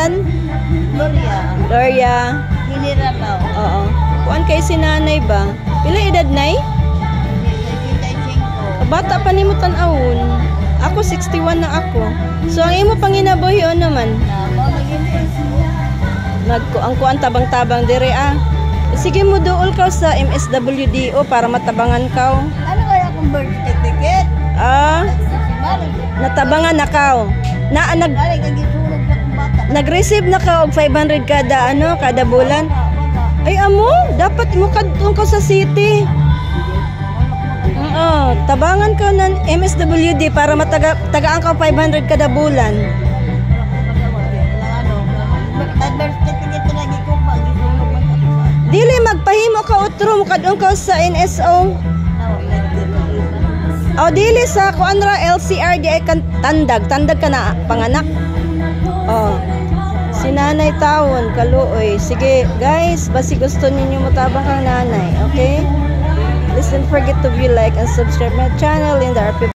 pangalan? Gloria. Hiniralaw. Oo. Kuan kay si nanay ba? Pila edad nay? Bata pa nimo tan-awon. Ako 61 na ako. So ang imo panginabuhi naman. Ang kuan tabang-tabang dire ah. Sige mo duol ka sa MSWDO para matabangan ka. Ano kaya kung birth certificate? Natabangan na ka. Nag-receive na ka og 500 kada bulan. Ay amo, dapat mo kadtong ka sa city. Tabangan ka ng MSWD para matagaan ka 500 kada bulan. Dili magpahimo ka utro mo kadung ka sa NSO. Dili sa kuanra LCR di ay tandag ka na panganak. Si nanay taon kaluoy. Sige guys, basi gusto ninyo matabang kang nanay, okay? Please don't forget to view, like, and subscribe my channel in the RP